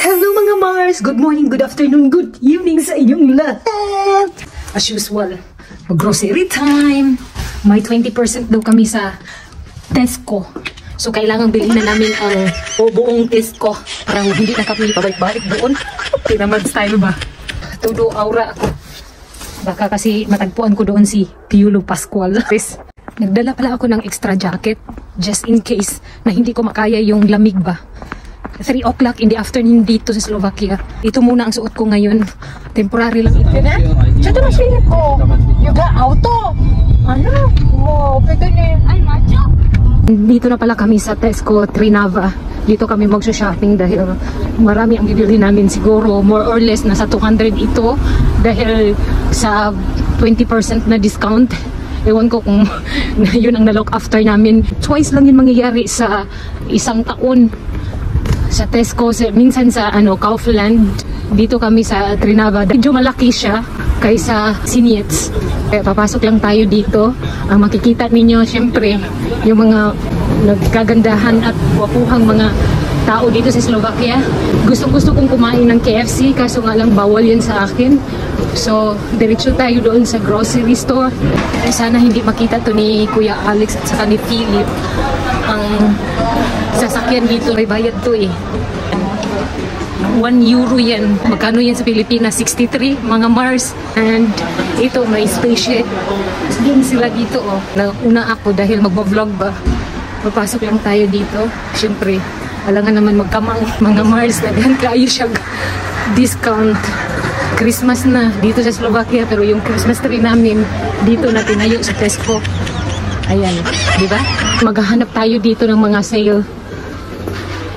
Hello mga Mars! Good morning, good afternoon, good evening sa inyong lahat! As usual, grocery time. May 20% daw kami sa Tesco. So kailangan bilhin na namin ang buong Tesco para hindi na kami pabalik-balik doon. Tinaman style ba? Todo aura ako. Baka kasi matagpuan ko doon si Piolo Pascual. Nagdala pala ako ng extra jacket just in case na hindi ko makaya yung lamig ba. 3 o'clock in the afternoon dito sa Slovakia. Ito muna ang suot ko ngayon. Temporary lang ito. Ito na siya ko. Yoga auto. Ano? Wow, pwede na. Ay, macho. Dito na pala kami sa Tesco Trinava. Dito kami mag-shopping dahil marami ang bibili namin, siguro more or less nasa 200 ito dahil sa 20% na discount. Ewan ko kung yun ang na-look after namin. Twice lang yun mangyayari sa isang taon. Sa Tesco, minsan sa Kaufland. Dito kami sa Trinava. Medyo malaki siya kaysa Siniets. Kaya papasok lang tayo dito. Ang makikita ninyo, syempre, yung mga nagkagandahan at wapuhang mga tao dito sa Slovakia. Gustong-gusto kong kumain ng KFC, kaso nga lang bawal yan sa akin. So, diretso tayo doon sa grocery store. Sana hindi makita to ni Kuya Alex at saka ni Philip. Ang sasakyan dito, may bayad to eh. 1 euro yan. Magkano yan sa Pilipinas? 63 mga Mars. And ito may spaceship. Din sila dito oh. Nauna ako dahil magbablog ba. Papasok lang tayo dito. Siyempre, alangan naman magkamang mga Mars. Naghan kayo siya discount. Christmas na dito sa Slovakia, pero yung Christmas tree namin dito na tinayo sa Tesco. Ayan, di ba? Maghahanap tayo dito ng mga sale.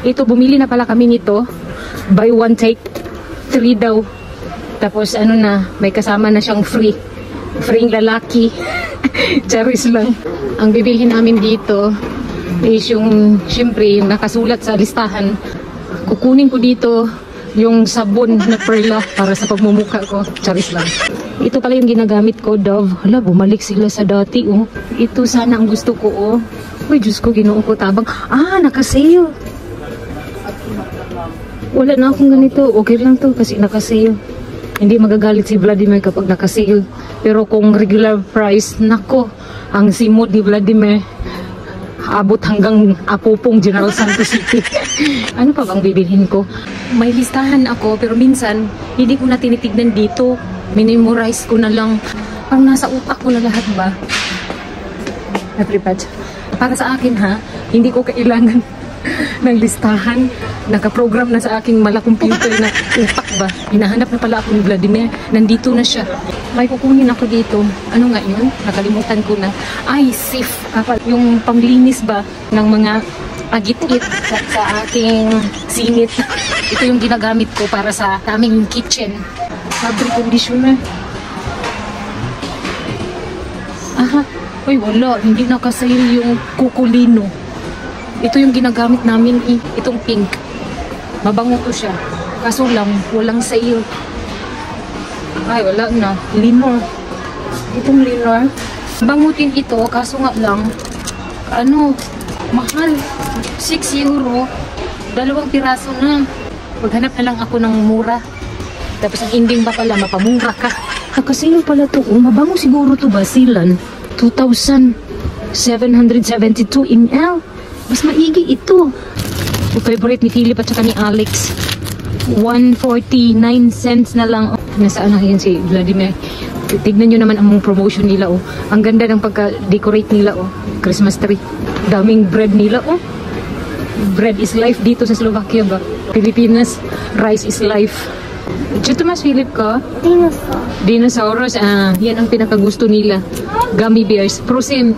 Ito, bumili na pala kami nito. Buy one take 3 daw. Tapos ano na, may kasama na siyang free. Free lalaki. Charis lang. Ang bibilhin namin dito is yung, syempre, yung nakasulat sa listahan. Kukunin ko dito yung sabon na perla para sa pagmumukha ko. Charis lang. Ito pala yung ginagamit ko, Dove. Hala, bumalik sila sa dati, oh. Ito sana ang gusto ko, oh. Uy, Diyos ko, ginoon ko tabang. Ah, nakasale. Wala na akong ganito. Okay lang to kasi nakasale. Hindi magagalit si Vladimir kapag nakasale. Pero kung regular price, nako, ang simod ni Vladimir abot hanggang Apopong, General Santos City. Ano pa bang bibilhin ko? May listahan ako pero minsan hindi ko na tinitignan dito. Minimorize ko na lang. Ang nasa utak ko na lahat ba? Napripat. Para sa akin ha, hindi ko kailangan ng listahan. Nakaprogram na sa aking computer na utak ba. Hinahanap na pala ako ni Vladimir. Nandito na siya. May kukunin ako dito. Ano nga yun? Nakalimutan ko na. Ay, safe. Yung panglinis ba ng mga agit-it sa ating singit. Ito yung ginagamit ko para sa aming kitchen. Fabric conditioner. Aha. Uy, wala. Hindi nakasale yung Kukulino. Ito yung ginagamit namin eh. Itong pink. Mabango to siya. Kaso lang, walang sale. Ay, wala na. Linor. Itong Linor. Bangutin ito, kaso nga lang, mahal. 6 euro. 2 piraso na. Maghanap na lang ako ng mura. Tapos ang ending ba pala, mapamura ka. Nakasale pala to. Mabango siguro to ba? Silan. 2,772 ml. Mas maigi ito. Yung favorite ni Philip at saka ni Alex. 149 cents na lang. Nasaan na yan si Vladimir? Tignan nyo naman ang promotion nila, oh. Ang ganda ng pagka-decorate nila, oh. Christmas tree. Daming bread nila, oh. Bread is life dito sa Slovakia ba? Pilipinas, rice is life. Dito mas Philip ka? Dinosaurus. Yan ang pinakagusto nila. Gummy bears. Prosim.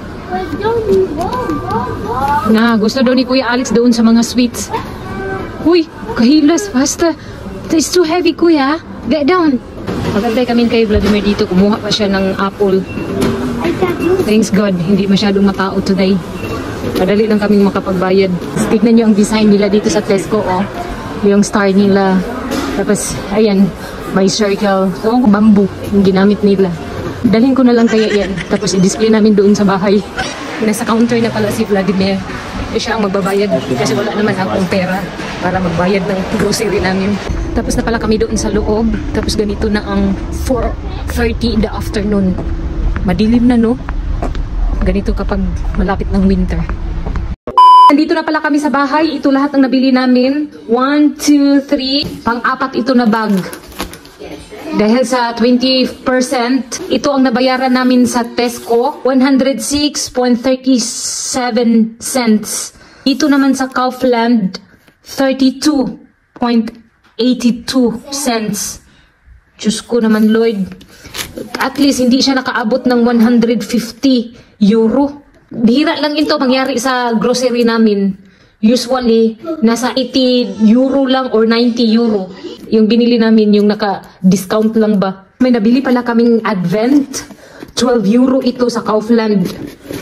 Gusto daw ni Kuya Alex doon sa mga sweets. Uy, kahilas, basta. It's too heavy, Kuya. Get down. Magantay kami kay Vladimir dito. Kumuha pa siya ng apple. Thanks God, hindi masyadong matao today. Madali lang kaming makapagbayad. Tignan nyo ang design nila dito sa Tesco, oh. Yung star nila. Tapos, ayan, may circle. So, bamboo yung ginamit nila. Dalhin ko na lang kaya yan. Tapos, i-display namin doon sa bahay. Nasa counter na pala si Vladimir. Siya ang magbabayad kasi wala naman akong pera. para magbayad ng grocery namin. Tapos na pala kami doon sa loob. Tapos ganito na ang 4:30 in the afternoon. Madilim na, no? Ganito kapag malapit ng winter. Nandito na pala kami sa bahay. Ito lahat ng nabili namin. 1, 2, 3. Pang-apat ito na bag. Dahil sa 20%, ito ang nabayaran namin sa Tesco. 106.37 cents. Ito naman sa Kaufland, 32.82 cents. Diyos ko naman, Lloyd. At least, hindi siya nakaabot ng 150 euro. Bihira lang ito mangyari sa grocery namin. Usually, nasa 80 euro lang or 90 euro. Yung binili namin, yung naka-discount lang ba. May nabili pala kaming Advent. 12 euro ito sa Kaufland.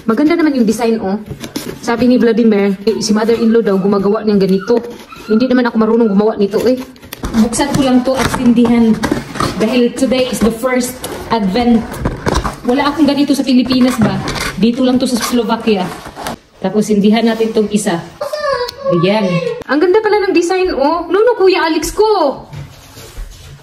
Maganda naman yung design, oh. Sabi ni Vladimir, si mother-in-law daw gumagawa ng ganito. Hindi naman ako marunong gumawa nito, eh. Buksan ko lang to at tindihan. Dahil today is the first Advent. Wala akong ganito sa Pilipinas ba? Dito lang to sa Slovakia. Tapos sindihan natin tong isa. Ayan. Ang ganda pala ng design, oh. No, Kuya Alex ko.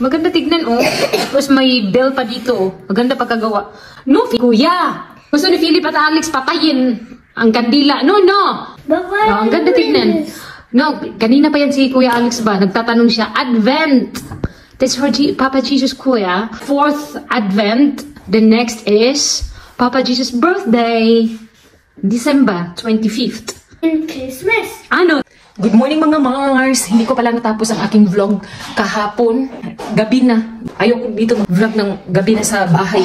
Maganda tignan, oh. Tapos may bell pa dito, oh. Maganda pagkagawa. No, Kuya. Gusto ni Philip at Alex patayin ang kandila. No. Ang ganda tignan. No, kanina pa yan si Kuya Alex ba? Nagtatanong siya, Advent. That's for Papa Jesus, Kuya. 4th Advent. The next is Papa Jesus' birthday. December 25th. And Christmas. Ano? Good morning mga Mars. Hindi ko pala natapos ang aking vlog kahapon. Gabi na. Ayoko dito mag-vlog ng gabi na sa bahay.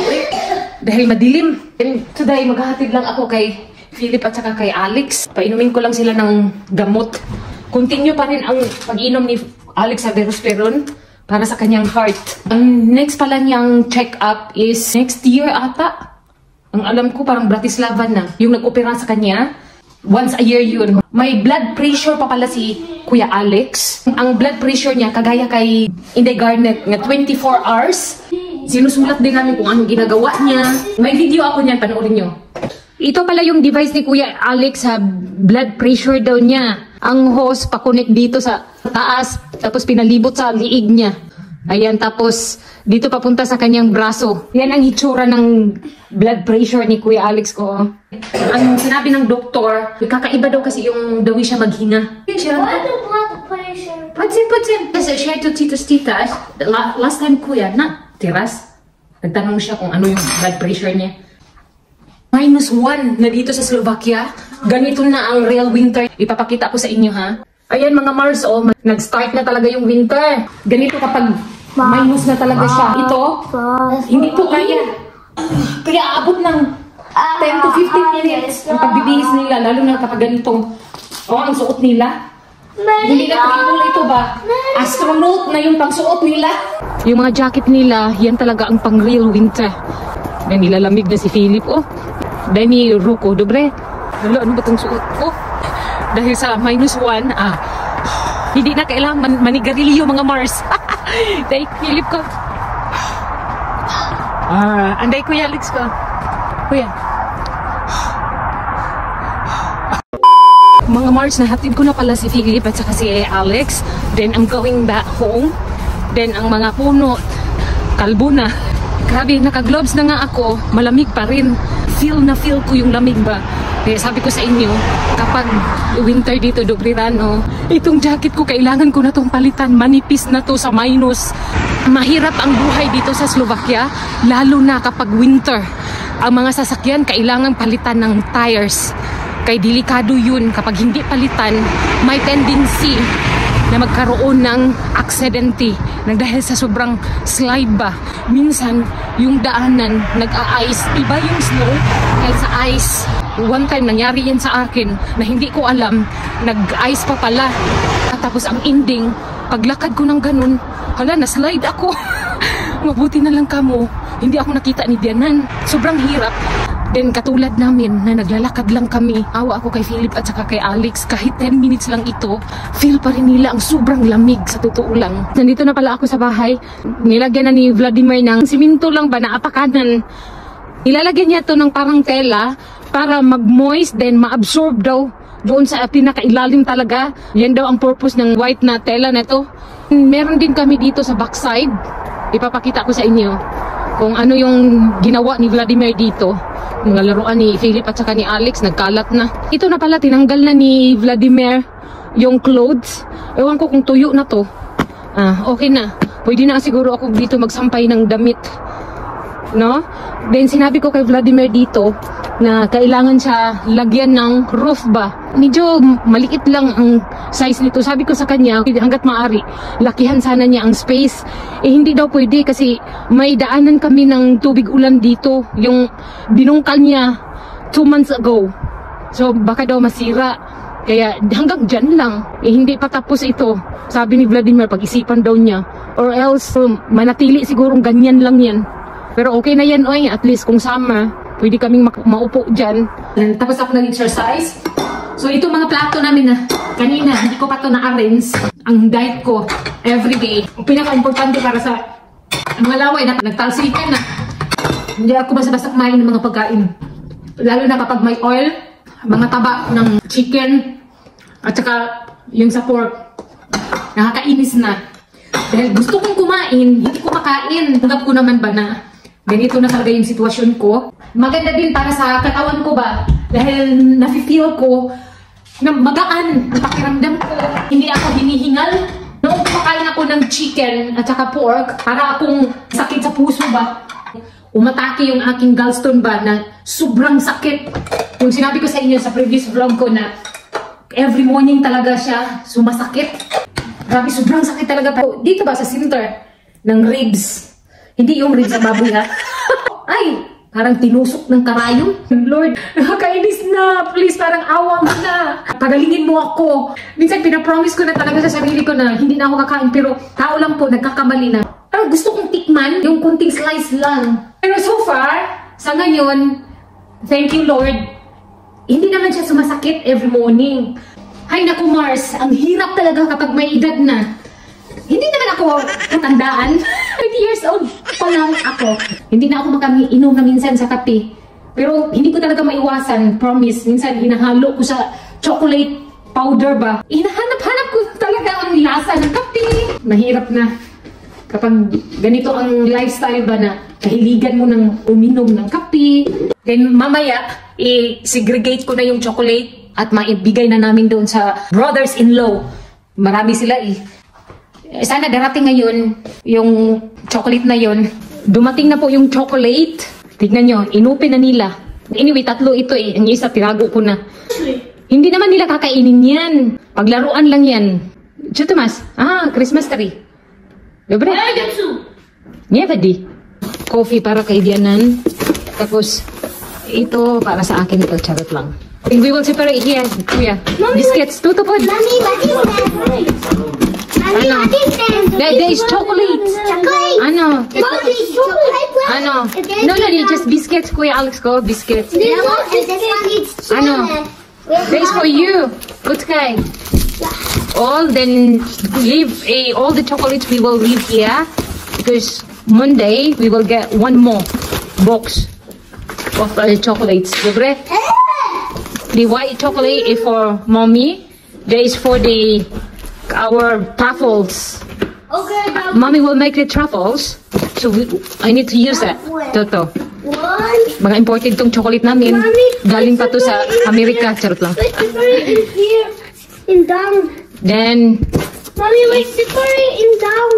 Dahil madilim. And today, maghahatid lang ako kay Philip at saka kay Alex. Painumin ko lang sila ng gamot. Continue pa rin ang pag-inom ni Alex sa Verosperon para sa kanyang heart. Ang next pala niyang check-up is next year ata. Ang alam ko parang Bratislava na. Yung nag-opera sa kanya. Once a year yun. May blood pressure pa pala si Kuya Alex. Ang blood pressure niya kagaya kay Inday Garnet nga 24 hours. Sinusulat din namin kung anong ginagawa niya. May video ako niyan, panoorin nyo. Ito pala yung device ni Kuya Alex sa blood pressure daw niya. Ang hose pa-connect dito sa taas, tapos pinalibot sa liig niya. Ayan, tapos dito papunta sa kanyang braso. Yan ang hitsura ng blood pressure ni Kuya Alex ko. Ang sinabi ng doktor, kakaiba daw kasi yung dawi siya maghinga. Why the blood pressure? Patsin. Kasi share to titas. Last time, Kuya, na tiras. Nagtanong siya kung ano yung blood pressure niya. -1 na dito sa Slovakia. Ganito na ang real winter. Ipapakita ko sa inyo, ha? Ayan mga Mars, oh, nag-start na talaga yung winter. Ganito kapag minus na talaga siya. Ito, hindi po kaya. Kaya aabot ng 10 to 15 minutes ang pagbibihis nila, lalo na kapag ganitong, oh, ang suot nila. Hindi na triple ito ba? Astronaut na yung pangsuot nila. Yung mga jacket nila, yan talaga ang pang real winter. May nilalamig na si Philip, oh. Dahil ni Ruko, dobre. Ano ba itong suot? Oh, dahil sa -1, hindi na kailangan manigarilyo mga Mars. Dahil Philip ko. Anday Kuya Alex ko. Kuya. Mga Mars, nahatid ko na pala si Philip at saka si Alex. Then I'm going back home. Then ang mga puno, kalbo na. Grabe, naka-gloves na nga ako. Malamig pa rin. Feel ko yung lamig ba. Kaya sabi ko sa inyo, kapag winter dito, Dobrirano, itong jacket ko, kailangan ko na itong palitan. Manipis na to sa minus. Mahirap ang buhay dito sa Slovakia, lalo na kapag winter. Ang mga sasakyan, kailangan palitan ng tires. Kaya delikado yun. Kapag hindi palitan, may tendency na magkaroon ng aksidente dahil sa sobrang slide ba. Minsan, yung daanan nag-a-ice. Iba yung snow kaysa sa ice. One time, nangyari yan sa akin na hindi ko alam. Nag-ice pa pala. At tapos ang ending, paglakad ko ng ganun, hala, na-slide ako. Mabuti na lang kamo. Hindi ako nakita ni Dianan. Sobrang hirap. Then katulad namin na naglalakad lang kami, awa ako kay Philip at saka kay Alex, kahit 10 minutes lang ito, feel pa rin nila ang sobrang lamig sa totoo lang. Nandito na pala ako sa bahay, nilagyan na ni Vladimir ng siminto lang ba na apakanan. Nilalagyan niya to ng parang tela para mag-moist, then ma-absorb daw doon sa pinakailalim talaga. Yan daw ang purpose ng white na tela na to. Meron din kami dito sa backside. Ipapakita ko sa inyo kung ano yung ginawa ni Vladimir dito. Mga laruan ni Philip at saka ni Alex, nagkalat na. Ito na pala, tinanggal na ni Vladimir yung clothes. Ewan ko kung tuyo na to. Okay na. Pwede na siguro ako dito magsampay ng damit. No? Then sinabi ko kay Vladimir dito na kailangan siya lagyan ng roof ba. Medyo maliit lang ang size nito. Sabi ko sa kanya, hanggat maaari, lakihan sana niya ang space. Hindi daw pwede kasi may daanan kami ng tubig ulan dito. Yung binungkal niya 2 months ago. So baka daw masira. Kaya hanggang dyan lang. Hindi pa tapos ito. Sabi ni Vladimir, pag-isipan daw niya. Or else, manatili sigurong ganyan lang yan. Pero okay na yan, oy. At least kung summer, pwede kaming maupo dyan. Tapos ako nag-exercise. So ito mga plato namin na kanina, hindi ko pa ito na-arrange. Ang diet ko, everyday. Ang pinaka-importante para sa mga laway na nagtalsikan na. Hindi ako basta-basta kumain ng mga pagkain. Lalo na kapag may oil, mga taba ng chicken, at saka yung sa pork. Nakakainis na. Dahil gusto kong kumain, hindi ko makain. Tanggap ko naman ba na ganito na talaga yung sitwasyon ko. Maganda din para sa katawan ko ba? Dahil nafe-feel ko na magaan ang pakiramdam ko. Hindi ako hinihingal. Noong kumakain ako ng chicken at saka pork, para akong sakit sa puso ba? Umatake yung aking gallstone ba na sobrang sakit. Yung sinabi ko sa inyo sa previous vlog ko na every morning talaga siya sumasakit. Grabe, sobrang sakit talaga. Dito ba sa center ng ribs? Hindi yung ribs sa baboy ha. Ay, parang tinusok ng karayom. Lord, nakakainis na. Please, parang awa mo na. Pagalingin mo ako. Minsan pinapromise ko na talaga sa sarili ko na hindi na ako kakain. Pero tao lang po, nagkakamali na. Pero gusto kong tikman yung kunting slice lang. Pero so far, sa ngayon, thank you Lord, hindi naman siya sumasakit every morning. Hay naku Mars, ang hirap talaga kapag may edad na. Hindi naman ako katandaan. 20 years old pa lang ako. Hindi na ako makainom na minsan sa kape. Pero hindi ko talaga maiwasan, promise. Minsan hinahalo ko sa chocolate powder ba. Hinahanap-hanap ko talaga ang lasa ng kape. Mahirap na. Kapag ganito ang lifestyle ba na kahiligan mo ng uminom ng kape. Then mamaya, i-segregate ko na yung chocolate at maibigay na namin doon sa brothers-in-law. Marami sila Sana darating ngayon yung chocolate na yon. Dumating na po yung chocolate. Tignan nyo, inupin na nila. Anyway, 3 ito Ang isa, tirago ko na. Hindi naman nila kakainin yan. Paglaruan lang yan. Diyo, Tomas. Christmas tree. Dobre? Niya, di. Coffee para kay Dianan. Tapos, ito para sa akin ito. Charot lang. We will separate here, Kuya. Biscuits. Tutupod. Mommy, what is that? Mommy, what is that? There is chocolate. Chocolate. Ano? Mommy, chocolate. Ano? No, just biscuits, Kuya Alex ko. Biscuits. This one is Ano? That is for you. Good guy. All then leave all the chocolates we will leave here because Monday we will get 1 more box of chocolates. Dobre? The white chocolate is for mommy. There is for our truffles. Okay, Mommy will make the truffles. So I need to use that. Toto. Mga imported tong chocolate namin. Galing pa to sa Amerika. Charot lang. let's separate in here. In down. Then, Mommy, let's separate in down.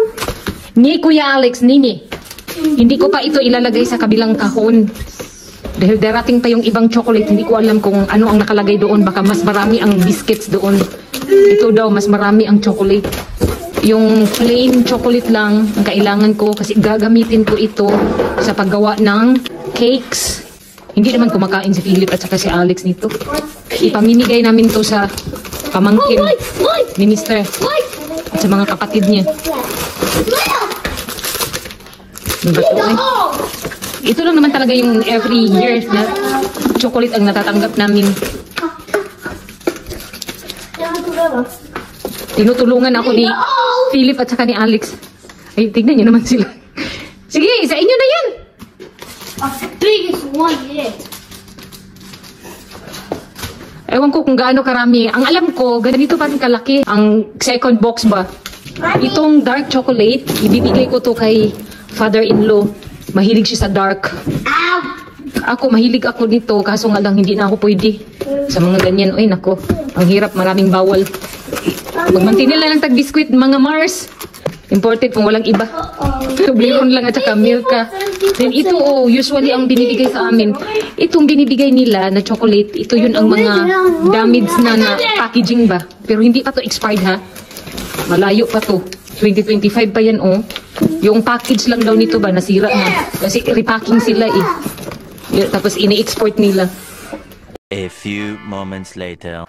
ni Kuya Alex, nini. Hindi ko pa ito ilalagay sa kabilang kahon. Dahil darating pa yung ibang chocolate, hindi ko alam kung ano ang nakalagay doon. Baka mas marami ang biscuits doon. Ito daw, mas marami ang chocolate. Yung plain chocolate lang ang kailangan ko kasi gagamitin ko ito sa paggawa ng cakes. Hindi naman kumakain si Philip at saka si Alex nito. Ipamimigay namin to sa pamangkin ni Mr. at sa mga kapatid niya. Ito lang naman talaga yung every year na chocolate ang natatanggap namin. Tinutulungan ako ni Philip at saka ni Alex. Ay, tignan nyo naman sila. Sige, sa inyo na yan. Biggest one yet. Ewan ko kung gaano karami. Ang alam ko, ganito pa rin kalaki ang second box ba. Itong dark chocolate, ibibigay ko to kay father-in-law. Mahilig siya sa dark. Ako, mahilig ako nito, kaso nga lang hindi na ako pwede. Sa mga ganyan, ay nako, ang hirap, maraming bawal. Magmantinil na lang tag-biskuit, mga Mars. Imported kung walang iba. Tubleron lang at saka milka. Then ito, usually ang binibigay sa amin. Itong binibigay nila na chocolate, ito yun ang mga damaged na packaging ba. Pero hindi pa to expired ha. Malayo pa to. 2025 pa yan Yung package lang daw nito ba, nasira na. Kasi repacking sila eh. Tapos ini-export nila. A few moments later.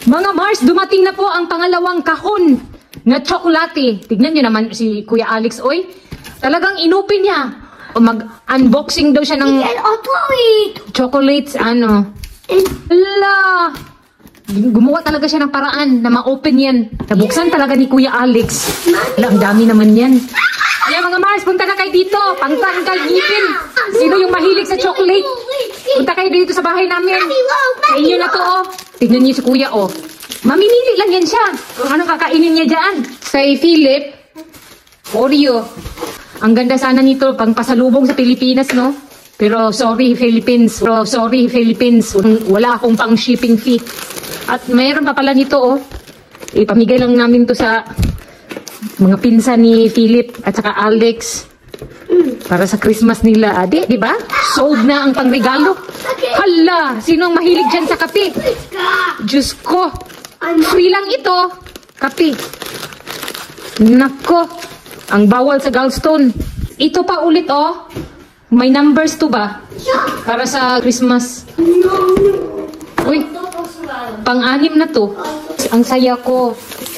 Mga Mars, dumating na po ang pangalawang kahon na tsokolate. Tignan nyo naman si Kuya Alex, oy. Talagang inopen niya. Mag-unboxing daw siya ng chocolates, ano. Ala! Gumawa talaga siya ng paraan na ma-open yan. Nabuksan talaga ni Kuya Alex. Ala, ang dami naman yan. Kaya mga Mars, punta na kayo dito. Pangtanggal ngipin. Sino yung mahilig sa chocolate? Punta kayo dito sa bahay namin. Sa inyo na to, Tignan niyo si Kuya, Mamimili lang yan siya. Kung anong kakainin niya dyan. Kay Philip, Oreo. Ang ganda sana nito, pang pasalubong sa Pilipinas, no? Pero sorry, Philippines. Wala akong pang shipping fee. At mayroon pa pala nito, Ipamigay lang namin to sa mga pinsan ni Philip at saka Alex. Para sa Christmas nila, di ba? Sold na ang pangregalo. Hala, sino ang mahilig dyan sa kape? Diyos ko, free lang ito. Kape. Nako, ang bawal sa gallstone. Ito pa ulit, May numbers to ba? Para sa Christmas. Uy, pang-anim na to. Ang saya ko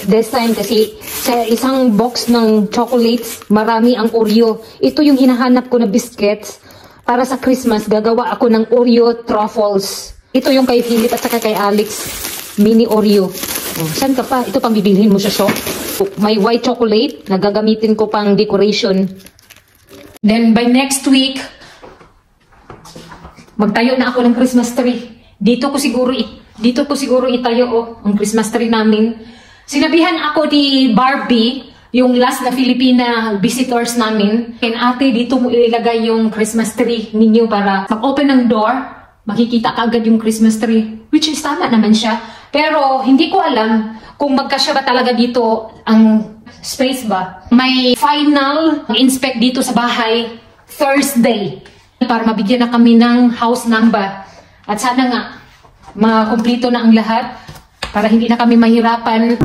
this time kasi sa isang box ng chocolates, marami ang Oreo. Ito yung hinahanap ko na biscuits. Para sa Christmas, gagawa ako ng Oreo truffles. Ito yung kay Philip at saka kay Alex. Mini Oreo. Saan ka pa? Ito pang bibilhin mo sa shop. May white chocolate na gagamitin ko pang decoration. Then by next week, magtayo na ako ng Christmas tree. Dito ko siguro itayo ang Christmas tree namin. Sinabihan ako ni Barbie, yung last na Filipina visitors namin. And ate, dito mo ilagay yung Christmas tree ninyo para mag-open ng door, makikita ka agad yung Christmas tree. Which is tama naman siya. Pero hindi ko alam kung magkasya ba talaga dito ang space ba. May final inspect dito sa bahay Thursday para mabigyan na kami ng house number. At sana nga makumpleto na ang lahat para hindi na kami mahirapan.